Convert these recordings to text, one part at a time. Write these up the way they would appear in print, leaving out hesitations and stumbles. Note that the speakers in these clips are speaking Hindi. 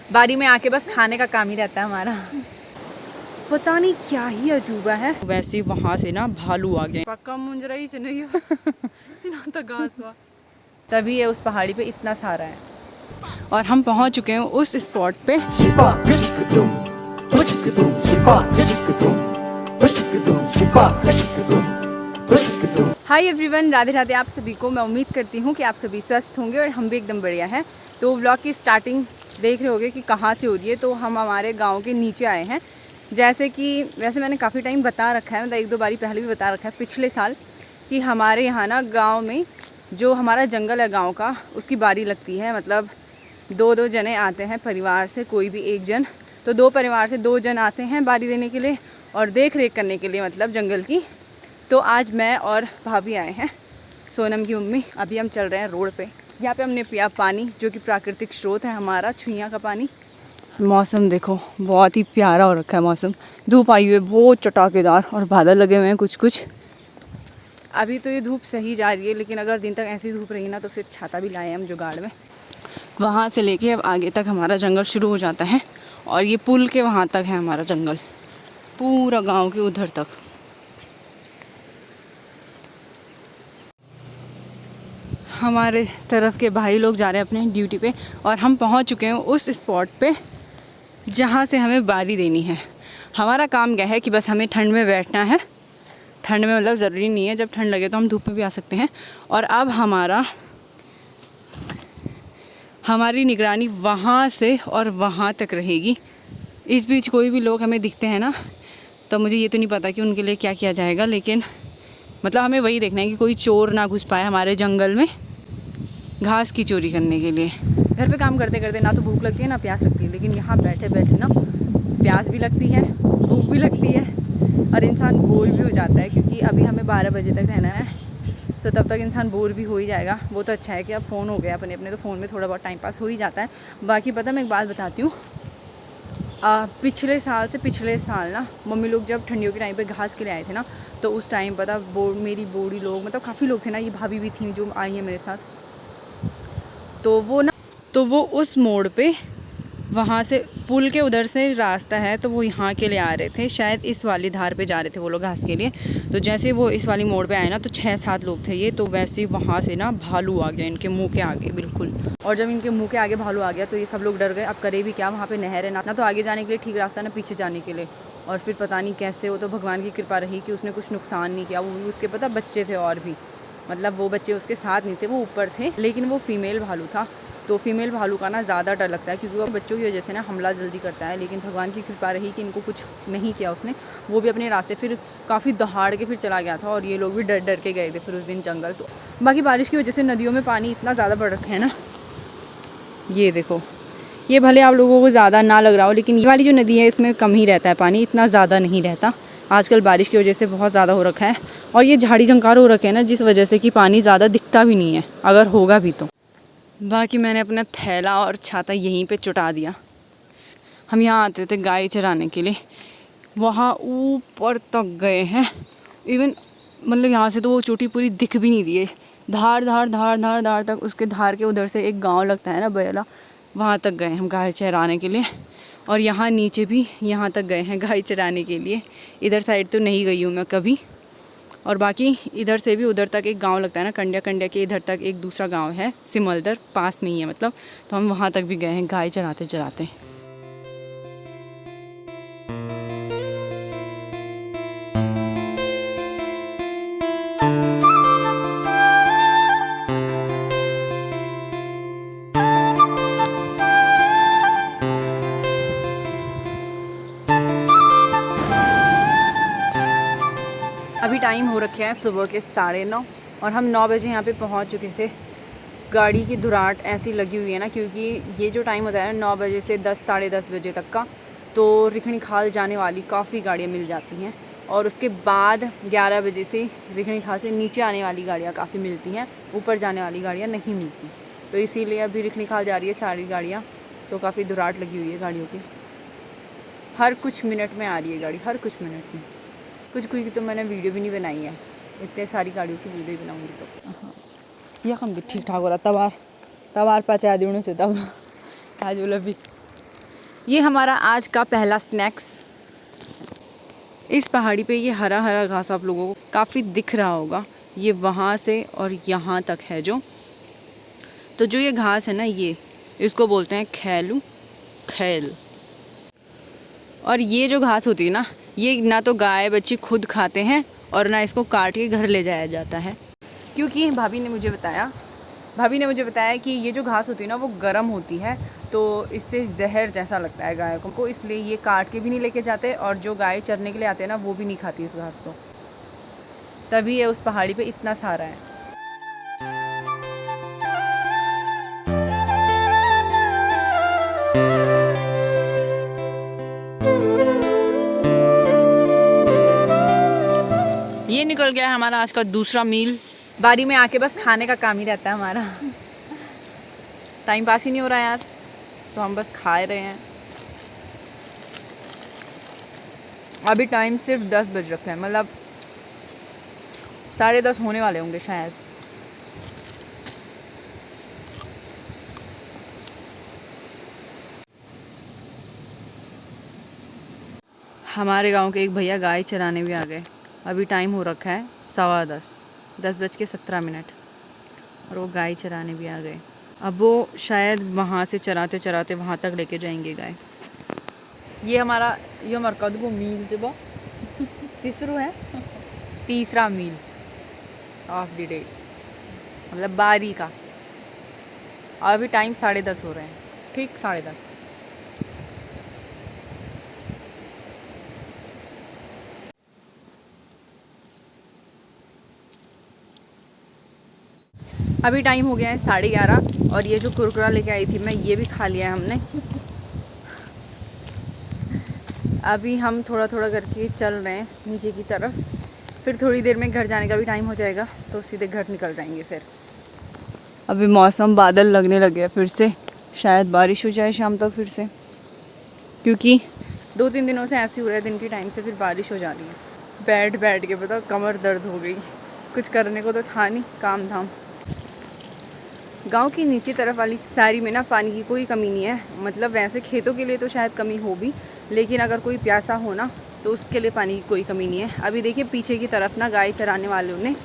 बारी में आके बस खाने का काम ही रहता है हमारा। पता नहीं क्या ही अजूबा है। वैसे वहाँ से ना भालू आ गए। पक्का मुंजरा ही नहीं हुआ तभी ये उस पहाड़ी पे इतना सारा है। और हम पहुँच चुके हैं उस स्पॉट पे। हाय एवरीवन, राधे राधे आप सभी को। मैं उम्मीद करती हूँ कि आप सभी स्वस्थ होंगे और हम भी एकदम बढ़िया हैं। तो व्लॉग की स्टार्टिंग देख रहे होगे कि कहाँ से हो रही है। तो हम हमारे गांव के नीचे आए हैं। जैसे कि वैसे मैंने काफ़ी टाइम बता रखा है, मतलब एक दो बारी पहले भी बता रखा है पिछले साल, कि हमारे यहाँ ना गाँव में जो हमारा जंगल है गाँव का, उसकी बारी लगती है। मतलब दो जने आते हैं परिवार से, कोई भी एक जन, तो दो परिवार से दो जन आते हैं बारी देने के लिए और देख रेख करने के लिए, मतलब जंगल की। तो आज मैं और भाभी आए हैं, सोनम की मम्मी। अभी हम चल रहे हैं रोड पे। यहाँ पे हमने पिया पानी, जो कि प्राकृतिक स्रोत है हमारा, छुइयाँ का पानी। मौसम देखो, बहुत ही प्यारा हो रखा है मौसम। धूप आई हुई है बहुत चटाकेदार और बादल लगे हुए हैं कुछ कुछ। अभी तो ये धूप सही जा रही है, लेकिन अगर दिन तक ऐसी धूप रही ना तो फिर छाता भी लाए हम जुगाड़ में। वहाँ से लेके अब आगे तक हमारा जंगल शुरू हो जाता है और ये पुल के वहाँ तक है हमारा जंगल, पूरा गाँव के उधर तक। हमारे तरफ के भाई लोग जा रहे हैं अपने ड्यूटी पे और हम पहुंच चुके हैं उस स्पॉट पे जहां से हमें बारी देनी है। हमारा काम क्या है कि बस हमें ठंड में बैठना है। ठंड में मतलब ज़रूरी नहीं है, जब ठंड लगे तो हम धूप में भी आ सकते हैं। और अब हमारी निगरानी वहाँ से और वहाँ तक रहेगी। इस बीच कोई भी लोग हमें दिखते हैं ना, तो मुझे ये तो नहीं पता कि उनके लिए क्या किया जाएगा, लेकिन मतलब हमें वही देखना है कि कोई चोर ना घुस पाए हमारे जंगल में घास की चोरी करने के लिए। घर पे काम करते करते ना तो भूख लगती है ना प्यास लगती है, लेकिन यहाँ बैठे बैठे ना प्यास भी लगती है, भूख भी लगती है और इंसान बोर भी हो जाता है। क्योंकि अभी हमें 12 बजे तक रहना है, तो तब तक इंसान बोर भी हो ही जाएगा। वो तो अच्छा है कि अब फ़ोन हो गया अपने अपने, तो फ़ोन में थोड़ा बहुत टाइम पास हो ही जाता है। बाकी पता मैं एक बात बताती हूँ, पिछले साल ना मम्मी लोग जब ठंडियों के टाइम पे घास के लिए आए थे ना, तो उस टाइम पता मेरी बूढ़ी लोग, मतलब काफ़ी लोग थे ना, ये भाभी भी थी जो आई है मेरे साथ, तो वो उस मोड़ पे, वहाँ से पुल के उधर से रास्ता है, तो वो यहाँ के लिए आ रहे थे, शायद इस वाली धार पे जा रहे थे वो लोग घास के लिए। तो जैसे वो इस वाली मोड़ पे आए ना, तो 6-7 लोग थे ये, तो वैसे ही वहाँ से ना भालू आ गया इनके मुंह के आगे बिल्कुल। और जब इनके मुंह के आगे भालू आ गया तो ये सब लोग डर गए। अब करे भी क्या, वहाँ पे नहर है ना तो आगे जाने के लिए ठीक रास्ता, ना पीछे जाने के लिए। और फिर पता नहीं कैसे, वो तो भगवान की कृपा रही कि उसने कुछ नुकसान नहीं किया। वो भी उसके पता बच्चे थे और भी, मतलब वो बच्चे उसके साथ नहीं थे, वो ऊपर थे, लेकिन वो फीमेल भालू था। तो फीमेल भालू का ना ज़्यादा डर लगता है, क्योंकि वो बच्चों की वजह से ना हमला जल्दी करता है। लेकिन भगवान की कृपा रही कि इनको कुछ नहीं किया उसने। वो भी अपने रास्ते फिर काफ़ी दहाड़ के फिर चला गया था, और ये लोग भी डर डर के गए थे फिर उस दिन जंगल। तो बाकी बारिश की वजह से नदियों में पानी इतना ज़्यादा बढ़ रखा है ना, ये देखो, ये भले आप लोगों को ज़्यादा ना लग रहा हो, लेकिन ये वाली जो नदी है इसमें कम ही रहता है पानी, इतना ज़्यादा नहीं रहता। आजकल बारिश की वजह से बहुत ज़्यादा हो रखा है, और ये झाड़ी झंकार हो रखे हैं ना, जिस वजह से कि पानी ज़्यादा दिखता भी नहीं है, अगर होगा भी तो। बाकी मैंने अपना थैला और छाता यहीं पे चुटा दिया। हम यहाँ आते थे गाय चराने के लिए, वहाँ ऊपर तक गए हैं। इवन मतलब यहाँ से तो वो चोटी पूरी दिख भी नहीं रही है, धार धार धार धार धार तक, उसके धार के उधर से एक गांव लगता है ना बयला, वहाँ तक गए हम गाय चराने के लिए। और यहाँ नीचे भी यहाँ तक गए हैं गाय चराने के लिए। इधर साइड तो नहीं गई हूँ मैं कभी। और बाकी इधर से भी उधर तक एक गांव लगता है ना, कंडिया के इधर तक एक दूसरा गांव है, सिमलदर, पास में ही है मतलब। तो हम वहाँ तक भी गए हैं गाय चराते चराते। अभी टाइम हो रखे हैं सुबह के 9:30 और हम 9 बजे यहाँ पे पहुँच चुके थे। गाड़ी की धुराट ऐसी लगी हुई है ना, क्योंकि ये जो टाइम होता है ना 9 बजे से 10 साढ़े 10 बजे तक का, तो रिखणी खाल जाने वाली काफ़ी गाड़ियाँ मिल जाती हैं। और उसके बाद 11 बजे से रिखणी खाल से नीचे आने वाली गाड़ियाँ काफ़ी मिलती हैं, ऊपर जाने वाली गाड़ियाँ नहीं मिलती। तो इसीलिए अभी रिखणी खाल जा रही है सारी गाड़ियाँ, तो काफ़ी धुराट लगी हुई है गाड़ियों की। हर कुछ मिनट में आ रही है गाड़ी, हर कुछ मिनट में। कुछ की तो मैंने वीडियो भी नहीं बनाई है, इतने सारी गाड़ियों की वीडियो बनाऊँगी तो। यह हम भी ठीक ठाक हो रहा, तबार पचा दूँ से तब आज बोला भी ये हमारा आज का पहला स्नैक्स। इस पहाड़ी पे ये हरा हरा घास आप लोगों को काफ़ी दिख रहा होगा। ये वहाँ से और यहाँ तक है जो, तो जो ये घास है ना, ये इसको बोलते हैं खैलू, खैल। और ये जो घास होती है ना, ये ना तो गाय बच्ची खुद खाते हैं और ना इसको काट के घर ले जाया जाता है, क्योंकि भाभी ने मुझे बताया कि ये जो घास होती है ना वो गर्म होती है, तो इससे जहर जैसा लगता है गाय को, इसलिए ये काट के भी नहीं लेके जाते, और जो गाय चरने के लिए आते हैं ना वो भी नहीं खाती इस घास को। तभी ये उस पहाड़ी पे इतना सारा है। ये निकल गया है हमारा आज का दूसरा मील। बारी में आके बस खाने का काम ही रहता है हमारा। टाइम पास ही नहीं हो रहा है यार, तो हम बस खा रहे हैं। अभी टाइम सिर्फ 10 बज रखा है, मतलब 10:30 होने वाले होंगे शायद। हमारे गांव के एक भैया गाय चराने भी आ गए। अभी टाइम हो रखा है 10:15, 10:17, और वो गाय चराने भी आ गए। अब वो शायद वहाँ से चराते चराते वहाँ तक लेके जाएंगे गाय। ये हमारा कद को मील जब तीसरा मील ऑफ द डे, मतलब बारी का। अभी टाइम 10:30 हो रहे हैं, ठीक 10:30। अभी टाइम हो गया है 11:30, और ये जो कुरकुरा लेके आई थी मैं, ये भी खा लिया है हमने। अभी हम थोड़ा थोड़ा करके चल रहे हैं नीचे की तरफ, फिर थोड़ी देर में घर जाने का भी टाइम हो जाएगा, तो सीधे घर निकल जाएंगे फिर। अभी मौसम बादल लगने लगे हैं फिर से, शायद बारिश हो जाए शाम तक फिर से, क्योंकि 2-3 दिनों से ऐसे हो रहा है, दिन के टाइम से फिर बारिश हो जा रही है। बैठ बैठ के बताओ कमर दर्द हो गई, कुछ करने को तो था नहीं काम धाम। गांव की नीचे तरफ वाली सारी में ना पानी की कोई कमी नहीं है, मतलब वैसे खेतों के लिए तो शायद कमी हो भी, लेकिन अगर कोई प्यासा हो ना तो उसके लिए पानी की कोई कमी नहीं है। अभी देखिए पीछे की तरफ ना गाय चराने वालों ने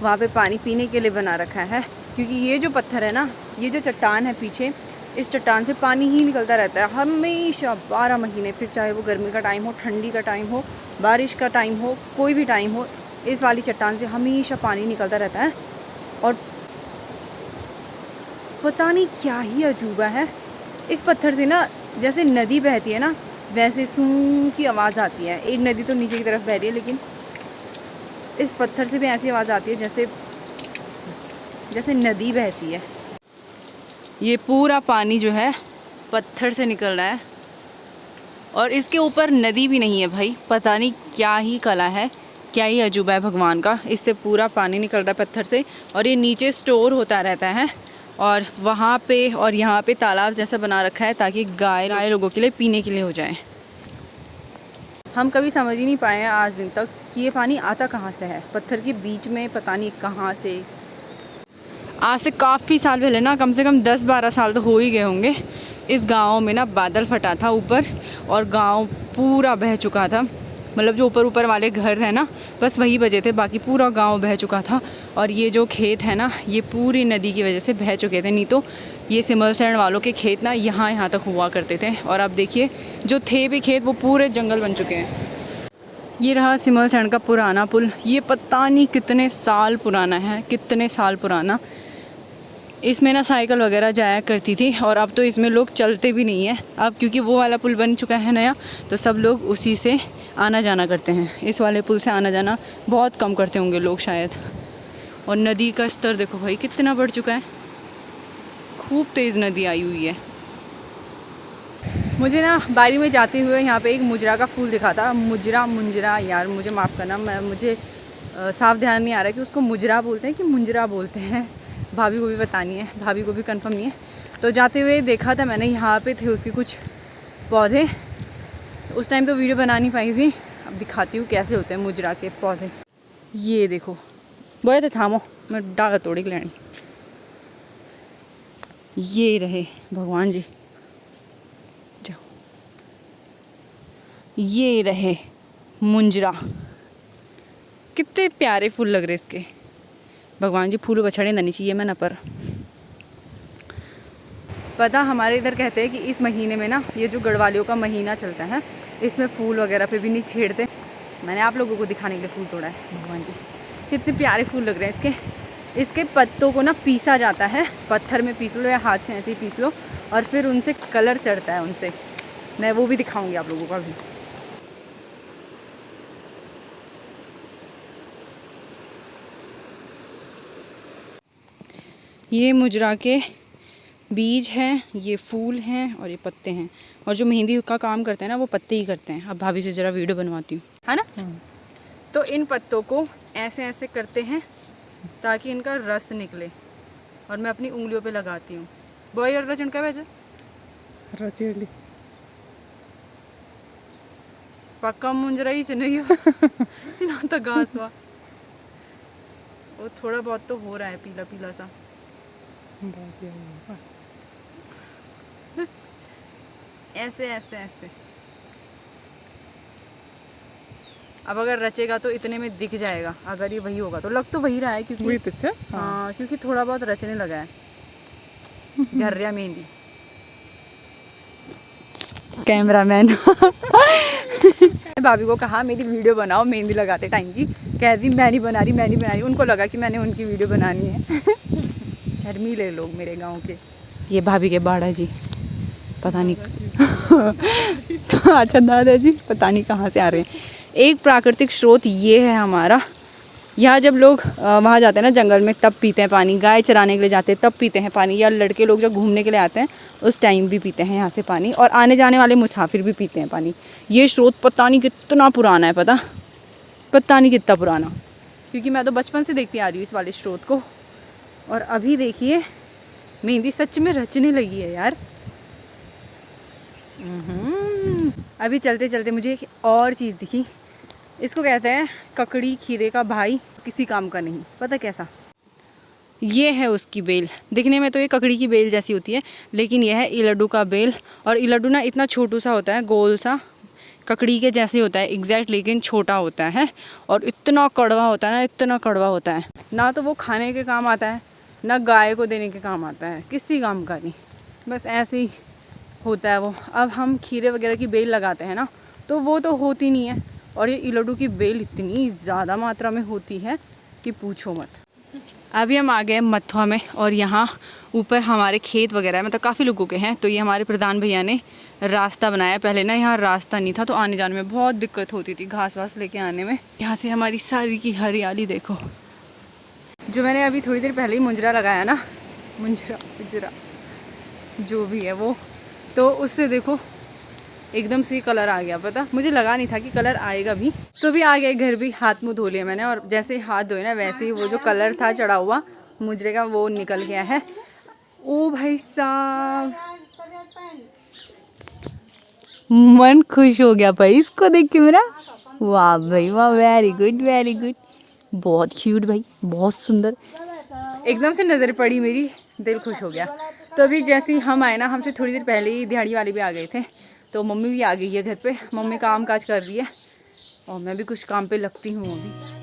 वहाँ पे पानी पीने के लिए बना रखा है, क्योंकि ये जो पत्थर है ना, ये जो चट्टान है पीछे, इस चट्टान से पानी ही निकलता रहता है हमेशा 12 महीने, फिर चाहे वो गर्मी का टाइम हो, ठंडी का टाइम हो, बारिश का टाइम हो, कोई भी टाइम हो, इस वाली चट्टान से हमेशा पानी निकलता रहता है। और पता नहीं क्या ही अजूबा है, इस पत्थर से ना जैसे नदी बहती है ना, वैसे सूं की आवाज़ आती है। एक नदी तो नीचे की तरफ बह रही है, लेकिन इस पत्थर से भी ऐसी आवाज़ आती है जैसे नदी बहती है। ये पूरा पानी जो है पत्थर से निकल रहा है, और इसके ऊपर नदी भी नहीं है भाई। पता नहीं क्या ही कला है, क्या ही अजूबा है भगवान का। इससे पूरा पानी निकल रहा है पत्थर से, और ये नीचे स्टोर होता रहता है, और वहाँ पे और यहाँ पे तालाब जैसा बना रखा है ताकि गाय लोगों के लिए पीने के लिए हो जाए। हम कभी समझ ही नहीं पाए हैं आज दिन तक कि ये पानी आता कहाँ से है, पत्थर के बीच में पता नहीं कहाँ से। आज से काफ़ी साल पहले ना, कम से कम 10-12 साल तो हो ही गए होंगे, इस गांव में ना बादल फटा था ऊपर, और गांव पूरा बह चुका था। मतलब जो ऊपर वाले घर हैं ना, बस वही बचे थे, बाकी पूरा गांव बह चुका था। और ये जो खेत है ना, ये पूरी नदी की वजह से बह चुके थे, नहीं तो ये सिमलसैंड वालों के खेत ना यहाँ तक हुआ करते थे। और अब देखिए जो थे भी खेत, वो पूरे जंगल बन चुके हैं। ये रहा सिमलसैंड का पुराना पुल, ये पता नहीं कितने साल पुराना है, कितने साल पुराना। इसमें ना साइकिल वगैरह जाया करती थी, और अब तो इसमें लोग चलते भी नहीं है अब, क्योंकि वो वाला पुल बन चुका है नया, तो सब लोग उसी से आना जाना करते हैं। इस वाले पुल से आना जाना बहुत कम करते होंगे लोग शायद। और नदी का स्तर देखो भाई कितना बढ़ चुका है, खूब तेज़ नदी आई हुई है। मुझे ना बारी में जाते हुए यहाँ पे एक मुजरा का फूल दिखा था, मुंजरा यार मुझे माफ़ करना, मुझे साफ ध्यान नहीं आ रहा है कि उसको मुजरा बोलते हैं कि मुंजरा बोलते हैं। भाभी को भी बतानी है, भाभी को भी कंफर्म नहीं है। तो जाते हुए देखा था मैंने, यहाँ पे थे उसके कुछ पौधे, तो उस टाइम तो वीडियो बना नहीं पाई थी, अब दिखाती हूँ कैसे होते हैं मुजरा के पौधे। ये देखो बोए थे, थामो मैं डाला तोड़ी के लेनी। ये रहे भगवान जी, जाओ ये रहे मुंजरा, कितने प्यारे फूल लग रहे इसके। भगवान जी फूल बछड़े नहीं चाहिए मैं न पर। पता हमारे इधर कहते हैं कि इस महीने में ना, ये जो गढ़वालियों का महीना चलता है, इसमें फूल वगैरह पे भी नहीं छेड़ते। मैंने आप लोगों को दिखाने के लिए फूल तोड़ा है। भगवान जी कितने प्यारे फूल लग रहे हैं इसके। इसके पत्तों को ना पीसा जाता है, पत्थर में पीस लो या हाथ से ऐसे ही पीस लो, और फिर उनसे कलर चढ़ता है उनसे। मैं वो भी दिखाऊंगी आप लोगों को अभी। ये मुजरा के बीज हैं, ये फूल हैं और ये पत्ते हैं। और जो मेहंदी का काम करते हैं ना, वो पत्ते ही करते हैं। अब भाभी से ज़रा वीडियो बनवाती हूँ, है ना। तो इन पत्तों को ऐसे ऐसे करते हैं ताकि इनका रस निकले, और मैं अपनी उंगलियों पे लगाती हूँ। बॉय और रचन का वजह रचेली पक्का मुंजरा ही नहीं हो ना तो घास हुआ। वो थोड़ा बहुत तो हो रहा है पीला पीला सा। ऐसे ऐसे ऐसे। अब अगर रचेगा तो इतने में दिख जाएगा। अगर ये वही होगा तो लग तो वही रहा है, क्योंकि हाँ क्योंकि थोड़ा बहुत रचने लगा है। घर्रिया मेहंदी कैमरामैन भाभी को कहा मेरी वीडियो बनाओ मेहंदी लगाते टाइम की, कह दी मैं नहीं बना रही। उनको लगा कि मैंने उनकी वीडियो बनानी है। शर्मीले लोग मेरे गांव के। ये भाभी के बाड़ा जी पता नहीं अच्छा दादाजी पता नहीं कहाँ से आ रहे हैं। एक प्राकृतिक स्रोत ये है हमारा। यहाँ जब लोग वहाँ जाते हैं ना जंगल में, तब पीते हैं पानी। गाय चराने के लिए जाते हैं तब पीते हैं पानी, या लड़के लोग जब घूमने के लिए आते हैं उस टाइम भी पीते हैं यहाँ से पानी, और आने जाने वाले मुसाफिर भी पीते हैं पानी। ये स्रोत पता नहीं कितना पुराना है, पता नहीं कितना पुराना, क्योंकि मैं तो बचपन से देखती आ रही हूँ इस वाले स्रोत को। और अभी देखिए मेहंदी सच में रचने लगी है यार। अभी चलते चलते मुझे एक और चीज़ दिखी। इसको कहते हैं ककड़ी खीरे का भाई, किसी काम का नहीं। पता कैसा? ये है उसकी बेल। दिखने में तो ये ककड़ी की बेल जैसी होती है, लेकिन यह है इलड्डू का बेल। और इलड्डू ना इतना छोटू सा होता है, गोल सा, ककड़ी के जैसे होता है एग्जैक्ट, लेकिन छोटा होता है और इतना कड़वा होता है ना, इतना कड़वा होता है ना। तो वो खाने के काम आता है ना गाय को देने के काम आता है, किसी काम का नहीं, बस ऐसे ही होता है वो। अब हम खीरे वगैरह की बेल लगाते हैं ना, तो वो तो होती नहीं है, और ये इलड्डू की बेल इतनी ज़्यादा मात्रा में होती है कि पूछो मत। अभी हम आ गए मथुआ में, और यहाँ ऊपर हमारे खेत वगैरह मतलब काफ़ी लोगों के हैं। तो ये हमारे प्रधान भैया ने रास्ता बनाया। पहले ना यहाँ रास्ता नहीं था, तो आने जाने में बहुत दिक्कत होती थी, घास वास लेके आने में। यहाँ से हमारी सारी की हरियाली देखो। जो मैंने अभी थोड़ी देर पहले ही मुंजरा लगाया ना, मुंजरा जो भी है वो, तो उससे देखो एकदम से कलर आ गया। पता मुझे लगा नहीं था कि कलर आएगा भी। तो भी आ गए घर भी, हाथ मुँह धो लिया मैंने, और जैसे ही हाथ धोए ना वैसे ही वो जो कलर था चढ़ा हुआ मुजरे का वो निकल गया है। ओ भाई साहब, मन खुश हो गया भाई इसको देख के मेरा। वाह भाई वाह, वेरी गुड वेरी गुड, बहुत क्यूट भाई, बहुत सुंदर। एकदम से नज़र पड़ी मेरी, दिल खुश हो गया। तो अभी जैसे ही हम आए ना, हमसे थोड़ी देर पहले ही दिहाड़ी वाले भी आ गए थे, तो मम्मी भी आ गई है घर पे। मम्मी काम काज कर रही है और मैं भी कुछ काम पे लगती हूँ अभी।